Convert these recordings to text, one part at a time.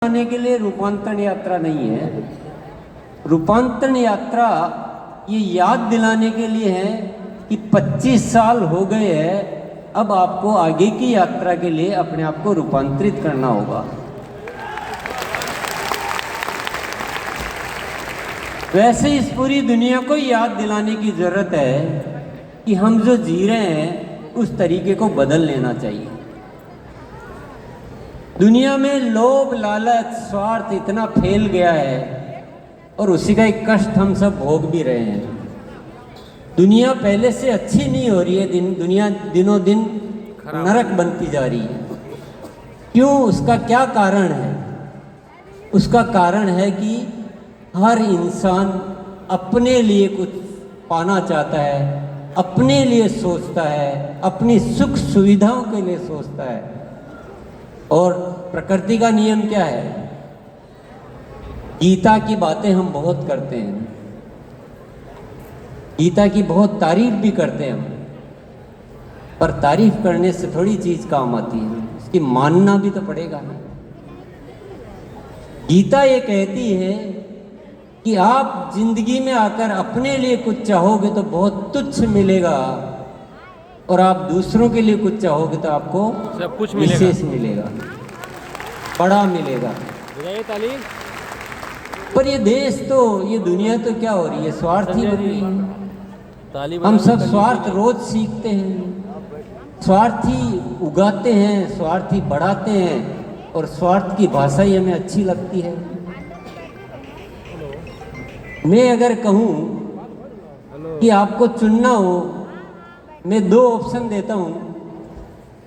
आने के लिए रूपांतरण यात्रा नहीं है। रूपांतरण यात्रा ये याद दिलाने के लिए है कि 25 साल हो गए हैं, अब आपको आगे की यात्रा के लिए अपने आप को रूपांतरित करना होगा। वैसे इस पूरी दुनिया को याद दिलाने की जरूरत है कि हम जो जी रहे हैं उस तरीके को बदल लेना चाहिए। दुनिया में लोभ, लालच, स्वार्थ इतना फैल गया है और उसी का एक कष्ट हम सब भोग भी रहे हैं। दुनिया पहले से अच्छी नहीं हो रही है, दुनिया दिनों दिन नरक बनती जा रही है। क्यों? उसका क्या कारण है? उसका कारण है कि हर इंसान अपने लिए कुछ पाना चाहता है, अपने लिए सोचता है, अपनी सुख सुविधाओं के लिए सोचता है। और प्रकृति का नियम क्या है? गीता की बातें हम बहुत करते हैं, गीता की बहुत तारीफ भी करते हैं हम, पर तारीफ करने से थोड़ी चीज काम आती है, उसकी मानना भी तो पड़ेगा ना। गीता ये कहती है कि आप जिंदगी में आकर अपने लिए कुछ चाहोगे तो बहुत तुच्छ मिलेगा, और आप दूसरों के लिए कुछ चाहोगे तो आपको सब कुछ विशेष मिलेगा, बड़ा मिलेगा। पर ये देश तो, ये दुनिया तो क्या हो रही है? स्वार्थी बन रही है। हम सब स्वार्थ रोज सीखते हैं, स्वार्थी उगाते हैं, स्वार्थी बढ़ाते हैं, और स्वार्थ की भाषा ही हमें अच्छी लगती है। मैं अगर कहूँ कि आपको चुनना हो, मैं दो ऑप्शन देता हूँ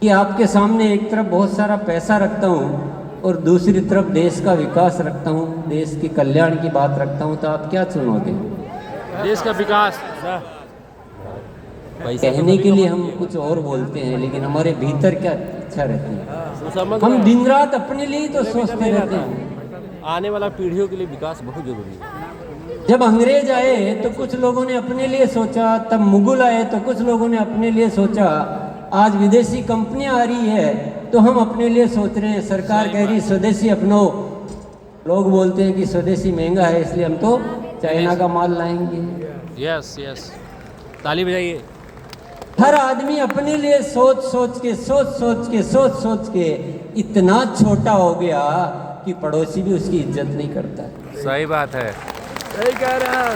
कि आपके सामने एक तरफ बहुत सारा पैसा रखता हूँ और दूसरी तरफ देश का विकास रखता हूँ, देश के कल्याण की बात रखता हूँ, तो आप क्या चुनोगे? देश का विकास। कहने के लिए हम कुछ और बोलते हैं, लेकिन हमारे भीतर क्या इच्छा रहती है? हम दिन रात अपने लिए तो सोचते रहते हैं। आने वाला पीढ़ियों के लिए विकास बहुत जरूरी है। जब अंग्रेज आए तो कुछ लोगों ने अपने लिए सोचा, तब मुगल आए तो कुछ लोगों ने अपने लिए सोचा, आज विदेशी कंपनियां आ रही है तो हम अपने लिए सोच रहे हैं। सरकार कह रही स्वदेशी अपनो, लोग बोलते हैं कि स्वदेशी महंगा है इसलिए हम तो चाइना का माल लाएंगे। यस यस, ताली बजाइए। हर आदमी अपने लिए सोच सोच के इतना छोटा हो गया कि पड़ोसी भी उसकी इज्जत नहीं करता है। सही बात है, सही कह रहा है।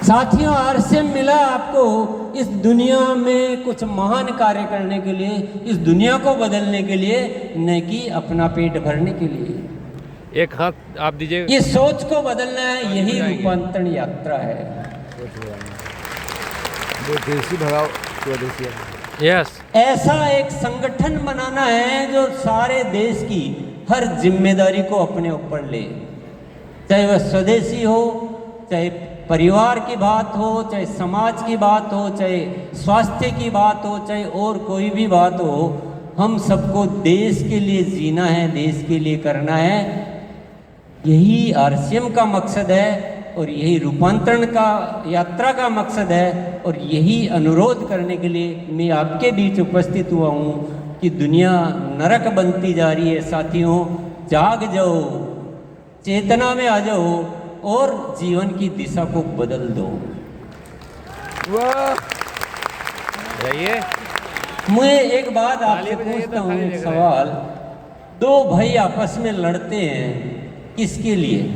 साथियों, आरसीएम मिला आपको इस दुनिया में कुछ महान कार्य करने के लिए, इस दुनिया को बदलने के लिए, न कि अपना पेट भरने के लिए। एक हाथ आप दीजिए। ये सोच को बदलना है, यही रूपांतरण यात्रा है। देसी भगाओ स्वदेशी। यस, ऐसा एक संगठन बनाना है जो सारे देश की हर जिम्मेदारी को अपने ऊपर ले, चाहे वह स्वदेशी हो, चाहे परिवार की बात हो, चाहे समाज की बात हो, चाहे स्वास्थ्य की बात हो, चाहे और कोई भी बात हो। हम सबको देश के लिए जीना है, देश के लिए करना है। यही आरसीएम का मकसद है और यही रूपांतरण का यात्रा का मकसद है, और यही अनुरोध करने के लिए मैं आपके बीच उपस्थित हुआ हूँ कि दुनिया नरक बनती जा रही है। साथियों, जाग जाओ, चेतना में आ जाओ और जीवन की दिशा को बदल दो। रहिए। मैं एक बात आपसे पूछता हूँ, एक सवाल। दो भाई आपस में लड़ते हैं, किसके लिए?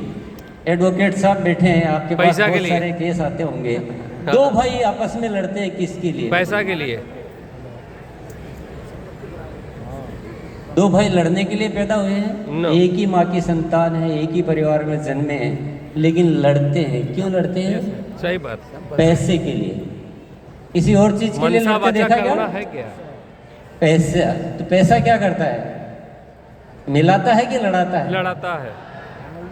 एडवोकेट साहब बैठे हैं, आपके पास बहुत सारे केस आते होंगे। दो भाई आपस में लड़ते हैं, किसके लिए? पैसा के लिए। दो भाई लड़ने के लिए पैदा हुए हैं। No. एक ही माँ की संतान है, एक ही परिवार में जन्मे हैं, लेकिन लड़ते हैं। क्यों लड़ते हैं? सही बात। पैसे के लिए, किसी और चीज के लिए लड़ते देखा है क्या? पैसा। तो पैसा क्या करता है? मिलाता है कि लड़ाता है? लड़ाता है।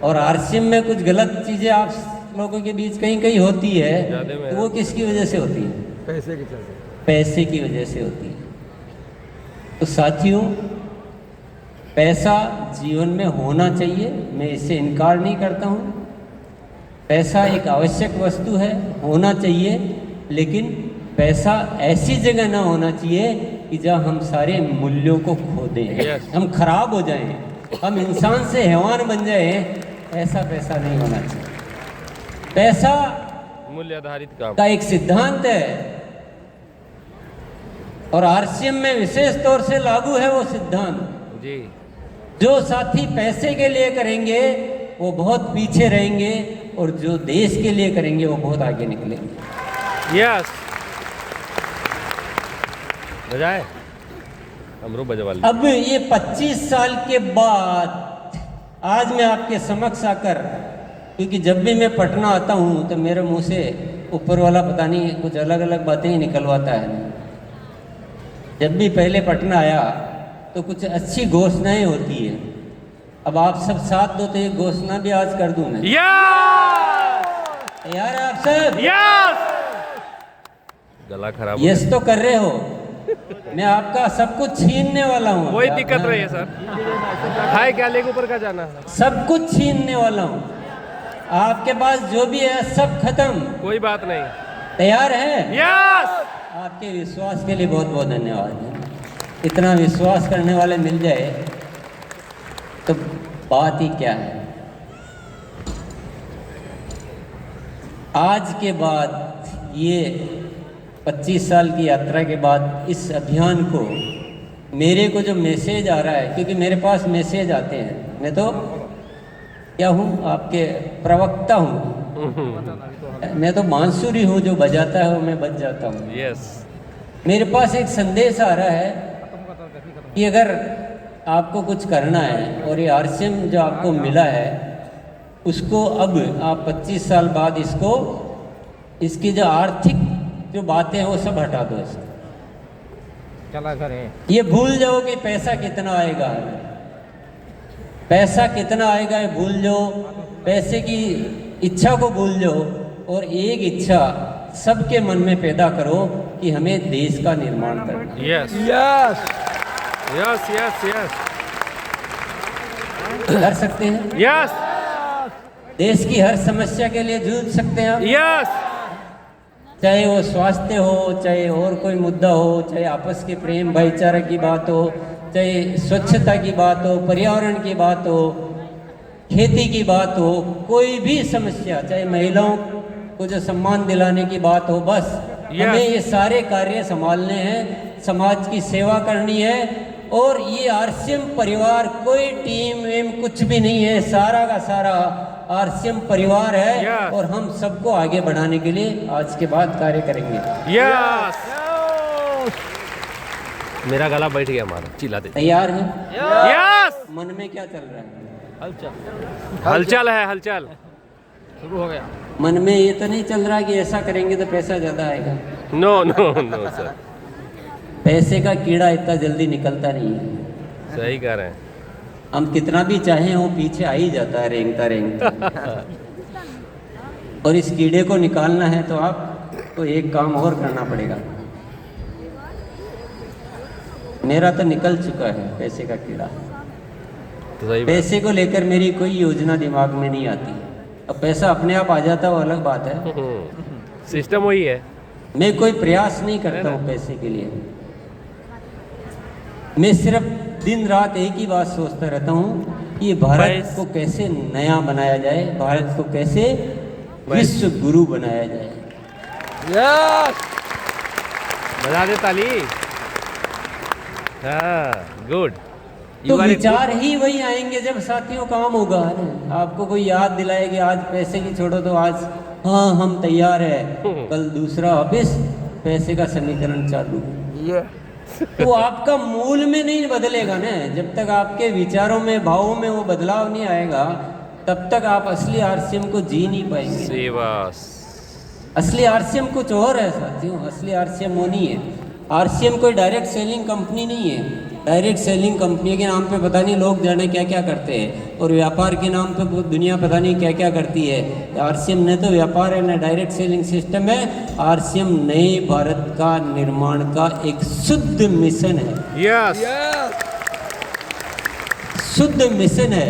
और आरसीएम में कुछ गलत चीजें आप लोगों के बीच कहीं कहीं होती है, तो वो किसकी वजह से होती है? पैसे की चलते, पैसे की वजह से होती है। तो साथियों, पैसा जीवन में होना चाहिए, मैं इससे इनकार नहीं करता हूँ। पैसा एक आवश्यक वस्तु है, होना चाहिए, लेकिन पैसा ऐसी जगह ना होना चाहिए कि जहाँ हम सारे मूल्यों को खो दें, हम खराब हो जाएं। हम इंसान से हैवान बन जाए, ऐसा पैसा नहीं होना चाहिए। पैसा मूल्य आधारित काम। का एक सिद्धांत है और आरसीएम में विशेष तौर से लागू है वो सिद्धांत। जी। जो साथी पैसे के लिए करेंगे वो बहुत पीछे रहेंगे और जो देश के लिए करेंगे वो बहुत आगे निकलेंगे। यस। बजाए अमरू बजवाल। अब ये 25 साल के बाद आज मैं आपके समक्ष आकर, क्योंकि जब भी मैं पटना आता हूँ तो मेरे मुंह से ऊपर वाला पता नहीं कुछ अलग अलग बातें ही निकलवाता है। जब भी पहले पटना आया तो कुछ अच्छी घोषणाएं होती है। अब आप सब साथ दो तो एक घोषणा भी आज कर दूं मैं। यार आप सब गला खराब। यस तो कर रहे हो, मैं आपका सब कुछ छीनने वाला हूँ। वही दिक्कत रही है सर। हाय क्या लेके ऊपर का जाना, सब कुछ छीनने वाला हूँ। आपके पास जो भी है सब खत्म। कोई बात नहीं। तैयार है? यस। आपके विश्वास के लिए बहुत बहुत धन्यवाद। इतना विश्वास करने वाले मिल जाए तो बात ही क्या है। आज के बाद ये 25 साल की यात्रा के बाद इस अभियान को, मेरे को जो मैसेज आ रहा है, क्योंकि मेरे पास मैसेज आते हैं, मैं तो क्या हूँ आपके प्रवक्ता हूँ, मैं तो बांसुरी हूँ, जो बजाता है वो मैं बज जाता हूँ। यस। मेरे पास एक संदेश आ रहा है कि अगर आपको कुछ करना है और ये आरसीएम जो आपको मिला है उसको अब आप 25 साल बाद इसकी जो आर्थिक जो बातें हैं वो सब हटा दो। इसको चला करें, ये भूल जाओ कि पैसा कितना आएगा, पैसा कितना आएगा ये भूल जाओ, पैसे की इच्छा को भूल जाओ और एक इच्छा सबके मन में पैदा करो कि हमें देश का निर्माण करना है। Yes yes yes yes yes. कर सकते हैं? यस देश की हर समस्या के लिए जूझ सकते हैं आप? यस। चाहे वो स्वास्थ्य हो, चाहे और कोई मुद्दा हो, चाहे आपस के प्रेम भाईचारा की बात हो, चाहे स्वच्छता की बात हो, पर्यावरण की बात हो, खेती की बात हो, कोई भी समस्या, चाहे महिलाओं को जो सम्मान दिलाने की बात हो, बस हमें ये सारे कार्य संभालने हैं, समाज की सेवा करनी है। और ये आरसीएम परिवार कोई टीम वीम कुछ भी नहीं है, सारा का सारा आरसीएम परिवार है और हम सबको आगे बढ़ाने के लिए आज के बाद कार्य करेंगे। यस। मेरा गला बैठ गया, हमारा चिल्ला दे। तैयार है? यस। मन में क्या चल रहा है? हलचल है, हलचल शुरू हो गया। मन में ये तो नहीं चल रहा कि ऐसा करेंगे तो पैसा ज्यादा आएगा? नो नो नो सर, पैसे का कीड़ा इतना जल्दी निकलता नहीं है। सही कह रहे हैं। हम कितना भी चाहें वो पीछे आ ही जाता है रेंगता रेंगता। और इस कीड़े को निकालना है तो आपको एक काम और करना पड़ेगा। मेरा तो निकल चुका है पैसे का कीड़ा। तो सही बात। पैसे को लेकर मेरी कोई योजना दिमाग में नहीं आती। अब पैसा अपने आप आ जाता वो अलग बात है। सिस्टम वही है। मैं कोई प्रयास नहीं करता हूँ पैसे के लिए। मैं सिर्फ दिन रात एक ही बात सोचता रहता हूँ कि भारत को कैसे नया बनाया जाए, भारत को कैसे विश्व गुरु बनाया जाए। यस बजा दे ताली। हाँ गुड। तो विचार ही वही आएंगे जब साथियों काम होगा ना। आपको कोई याद दिलाए कि आज पैसे की छोड़ो तो आज हाँ हम तैयार है, कल दूसरा ऑफिस पैसे का समीकरण चालू। तो आपका मूल में नहीं बदलेगा ना। जब तक आपके विचारों में भावों में वो बदलाव नहीं आएगा तब तक आप असली आरसीएम को जी नहीं पाएंगे। सेवास। असली आरसीएम कुछ और है साथियों। असली आरसीएम वो नहीं है। आरसीएम कोई डायरेक्ट सेलिंग कंपनी नहीं है। डायरेक्ट सेलिंग कंपनी के नाम पे पता नहीं लोग जाने क्या क्या करते हैं और व्यापार के नाम पे दुनिया पता नहीं क्या क्या करती है। आरसीएम न तो व्यापार है न डायरेक्ट सेलिंग सिस्टम है। आरसीएम नए भारत का निर्माण का एक शुद्ध मिशन है। यस शुद्ध मिशन है।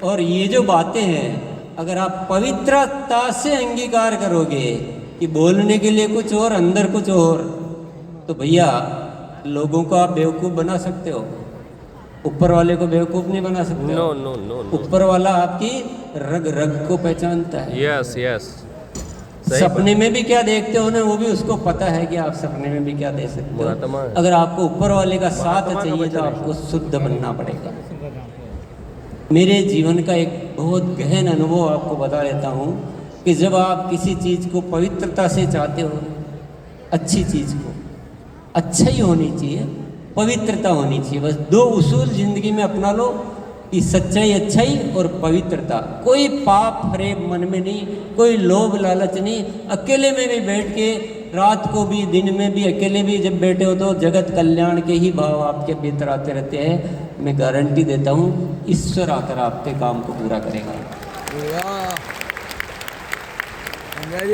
और ये जो बातें हैं अगर आप पवित्रता से अंगीकार करोगे कि बोलने के लिए कुछ और अंदर कुछ और, तो भैया लोगों को आप बेवकूफ़ बना सकते हो। ऊपर वाले को बेवकूफ नहीं बना सकते नो हो। नो नो नो ऊपर वाला आपकी रग रग को पहचानता है। यस यस सपने में भी क्या देखते हो ना, वो भी उसको पता है कि आप सपने में भी क्या दे सकते महात्मा हो। है। अगर आपको ऊपर वाले का साथ महात्मा चाहिए का तो वचन है। आपको शुद्ध बनना पड़ेगा। मेरे जीवन का एक बहुत गहन अनुभव आपको बता देता हूँ कि जब आप किसी चीज़ को पवित्रता से चाहते हो, अच्छी चीज़ को, अच्छा ही होनी चाहिए, पवित्रता होनी चाहिए। बस दो उसूल जिंदगी में अपना लो कि सच्चाई, अच्छाई और पवित्रता। कोई पाप फरेब मन में नहीं, कोई लोभ लालच नहीं। अकेले में भी बैठ के, रात को भी दिन में भी अकेले भी जब बैठे हो तो जगत कल्याण के ही भाव आपके भीतर आते रहते हैं। मैं गारंटी देता हूँ ईश्वर आकर आपके काम को पूरा करेगा।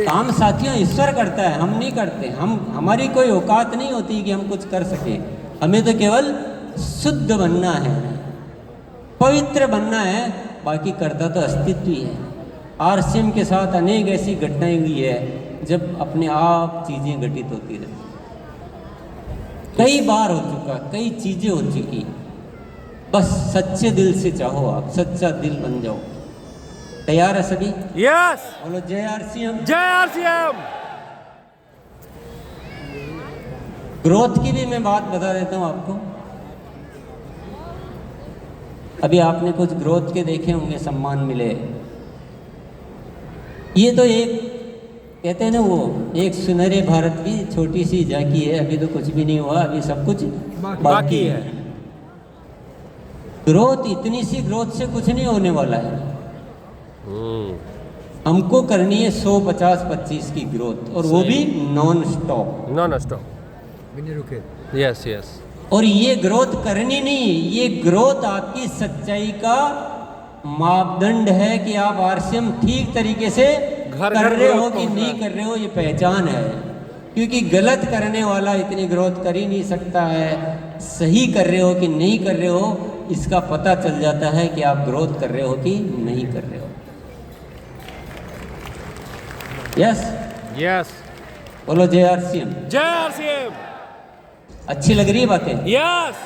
काम साथियों ईश्वर करता है, हम नहीं करते। हमारी कोई औकात नहीं होती कि हम कुछ कर सकें। हमें तो केवल शुद्ध बनना है, पवित्र बनना है, बाकी करता तो अस्तित्व ही है। आरसीएम के साथ अनेक ऐसी घटनाएं हुई है जब अपने आप चीजें घटित होती रहती। कई बार हो चुका, कई चीजें हो चुकी। बस सच्चे दिल से चाहो, आप सच्चा दिल बन जाओ। तैयार है सभी? यस बोलो जय आरसीएम। जय आरसीएम। ग्रोथ की भी मैं बात बता देता हूँ आपको। अभी आपने कुछ ग्रोथ के देखे होंगे, सम्मान मिले। ये तो एक कहते हैं ना, वो एक सुनहरे भारत की छोटी सी झांकी है। अभी तो कुछ भी नहीं हुआ, अभी सब कुछ बाकी है। ग्रोथ, इतनी सी ग्रोथ से कुछ नहीं होने वाला है। हमको करनी है 100, 50, 25 की ग्रोथ, और वो भी नॉन स्टॉप। नॉन स्टॉप, बिना रुके। Yes yes. और ये ग्रोथ करनी नहीं, ये ग्रोथ आपकी सच्चाई का मापदंड है कि आप आरसीएम ठीक तरीके से घर कर रहे हो growth कि पहुंच नहीं रहा है। कर रहे हो, ये पहचान है। क्योंकि गलत करने वाला इतनी ग्रोथ कर ही नहीं सकता है। सही कर रहे हो कि नहीं कर रहे हो, इसका पता चल जाता है कि आप ग्रोथ कर रहे हो कि नहीं कर रहे हो। Yes, yes. बोलो जय आरसीएम। जय आरसीएम। अच्छी लग रही है बातें यस।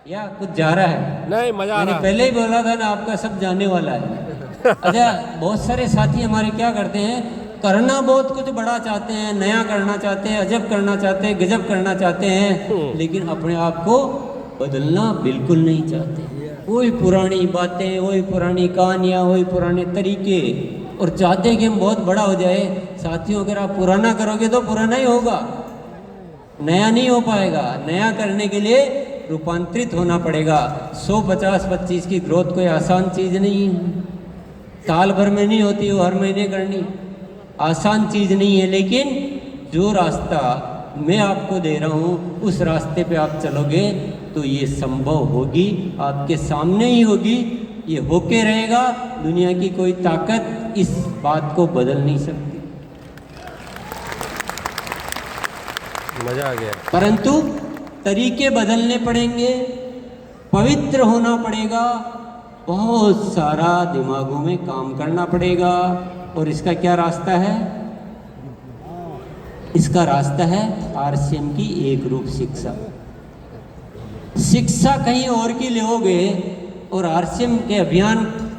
या कुछ जा रहा है? नहीं, मजा आ मैंने रहा है। पहले ही बोला था ना, आपका सब जाने वाला है। अच्छा, बहुत सारे साथी हमारे क्या करते हैं, करना बहुत कुछ बड़ा चाहते हैं, नया करना चाहते हैं, अजब करना चाहते हैं, गजब करना चाहते हैं, लेकिन अपने आप को बदलना बिल्कुल नहीं चाहते। वही पुरानी बातें, वही पुरानी कहानियाँ, वही पुराने तरीके, और चाहते हैं कि हम बहुत बड़ा हो जाए। साथियों, अगर आप पुराना करोगे तो पुराना ही होगा, नया नहीं हो पाएगा। नया करने के लिए रूपांतरित होना पड़ेगा। 100, 50, 25 की ग्रोथ कोई आसान चीज़ नहीं है। साल भर में नहीं होती, वो हर महीने करनी आसान चीज़ नहीं है। लेकिन जो रास्ता मैं आपको दे रहा हूँ, उस रास्ते पे आप चलोगे तो ये संभव होगी, आपके सामने ही होगी, ये होके रहेगा। दुनिया की कोई ताकत इस बात को बदल नहीं सकती। मजा आ गया। परंतु तरीके बदलने पड़ेंगे, पवित्र होना पड़ेगा, बहुत सारा दिमागों में काम करना पड़ेगा। और इसका क्या रास्ता है? इसका रास्ता है आरसीएम की एक रूप शिक्षा। शिक्षा कहीं और की लोगे और आरसीएम के अभियान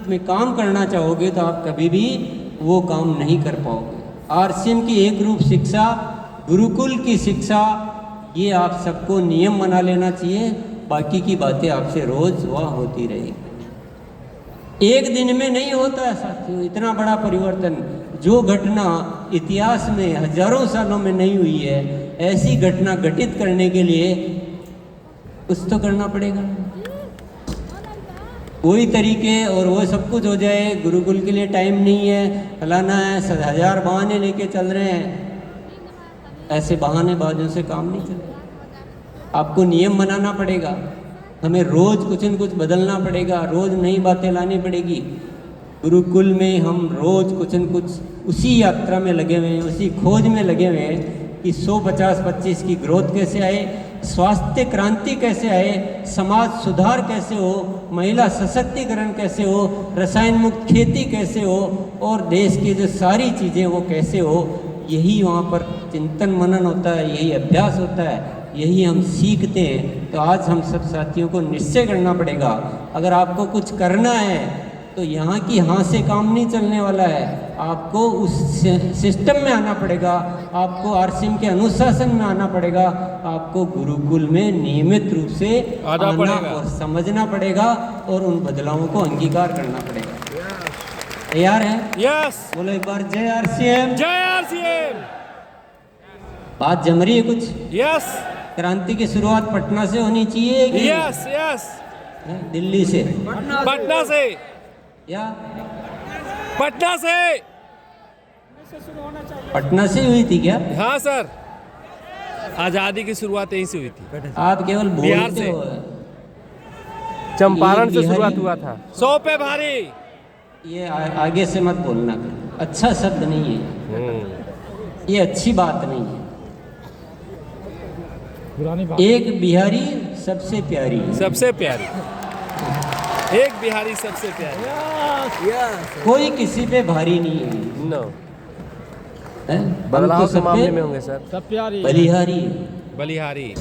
में काम करना चाहोगे तो आप कभी भी वो काम नहीं कर पाओगे। आरसीएम की एक रूप शिक्षा, गुरुकुल की शिक्षा, ये आप सबको नियम बना लेना चाहिए। बाकी की बातें आपसे रोज वह होती रहेगी। एक दिन में नहीं होता है साथियों इतना बड़ा परिवर्तन। जो घटना इतिहास में हजारों सालों में नहीं हुई है, ऐसी घटना घटित करने के लिए कुछ तो करना पड़ेगा। वही तरीके और वो सब कुछ हो जाए, गुरुकुल के लिए टाइम नहीं है, फलाना है, 1000 बहाने लेके चल रहे हैं, ऐसे बहानेबाजों से काम नहीं चलेगा। आपको नियम बनाना पड़ेगा। हमें रोज कुछ न कुछ बदलना पड़ेगा, रोज नई बातें लानी पड़ेगी। गुरुकुल में हम रोज कुछ न कुछ उसी यात्रा में लगे हुए हैं, उसी खोज में लगे हुए हैं कि 100, 50, 25 की ग्रोथ कैसे आए, स्वास्थ्य क्रांति कैसे आए, समाज सुधार कैसे हो, महिला सशक्तिकरण कैसे हो, रसायन मुक्त खेती कैसे हो, और देश की जो सारी चीज़ें वो कैसे हो। यही वहाँ पर चिंतन मनन होता है, यही अभ्यास होता है, यही हम सीखते हैं। तो आज हम सब साथियों को निश्चय करना पड़ेगा, अगर आपको कुछ करना है तो यहाँ की हाँ से काम नहीं चलने वाला है, आपको उस सिस्टम में आना पड़ेगा, आपको आरसीएम के अनुशासन में आना पड़ेगा, आपको गुरुकुल में नियमित रूप से आना और समझना पड़ेगा और उन बदलावों को अंगीकार करना पड़ेगा। तैयार है? यस। बोलो एक बार जय आरसीएम। जय आरसीएम। बात जम रही है कुछ? यस। क्रांति की शुरुआत पटना से होनी चाहिए कि यस यस। दिल्ली से पटना से या पटना से पटना से हुई थी क्या? हाँ सर, आजादी की शुरुआत यहीं से हुई थी। आप केवल बिहार बोलते से। हो। चंपारण से बिहारी- शुरुआत हुआ था। 100 पे भारी। ये आगे से मत बोलना, अच्छा शब्द नहीं है, ये अच्छी बात नहीं है। एक बिहारी सबसे प्यारी, सबसे प्यारी, एक बिहारी सबसे प्यारी। कोई किसी पे भारी नहीं है, नो, हैं? हम बदलाव तो के सब मामले पे में होंगे सर। सब प्यारी बलिहारी है। बलिहारी,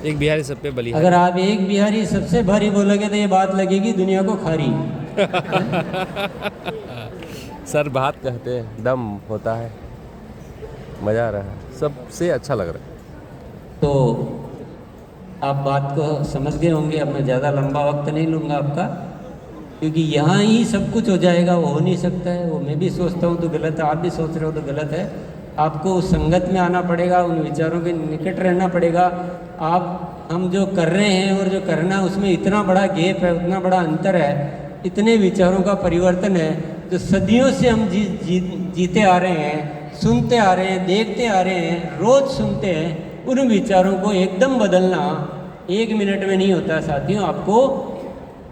एक बिहारी सब पे बलिहारी। अगर आप एक बिहारी सबसे भारी बोलोगे तो ये बात लगेगी दुनिया को खारी। सर बात कहते हैं, दम होता है, मजा आ रहा है, सबसे अच्छा लग रहा है। तो आप बात को समझ गए होंगे, अब मैं ज़्यादा लंबा वक्त नहीं लूँगा आपका, क्योंकि यहाँ ही सब कुछ हो जाएगा, वो हो नहीं सकता है। वो मैं भी सोचता हूँ तो गलत है, आप भी सोच रहे हो तो गलत है। आपको उस संगत में आना पड़ेगा, उन विचारों के निकट रहना पड़ेगा। आप हम जो कर रहे हैं और जो करना है उसमें इतना बड़ा गैप है, उतना बड़ा अंतर है, इतने विचारों का परिवर्तन है जो सदियों से हम जीते आ रहे हैं, सुनते आ रहे हैं, देखते आ रहे हैं, रोज़ सुनते हैं। उन विचारों को एकदम बदलना 1 मिनट में नहीं होता साथियों। आपको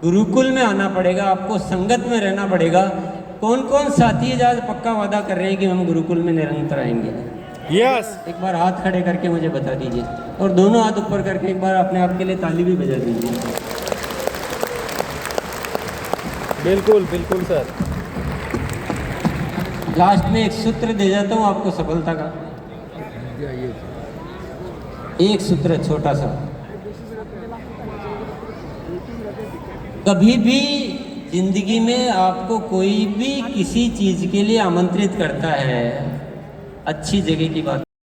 गुरुकुल में आना पड़ेगा, आपको संगत में रहना पड़ेगा। कौन कौन साथी है आज पक्का वादा कर रहे हैं कि हम गुरुकुल में निरंतर आएंगे? यस। एक बार हाथ खड़े करके मुझे बता दीजिए, और दोनों हाथ ऊपर करके एक बार अपने आप के लिए ताली भी बजा दीजिए। बिल्कुल बिल्कुल सर। लास्ट में एक सूत्र दे जाता हूँ आपको सफलता का, एक सूत्र छोटा सा। कभी भी जिंदगी में आपको कोई भी किसी चीज के लिए आमंत्रित करता है, अच्छी जगह की बात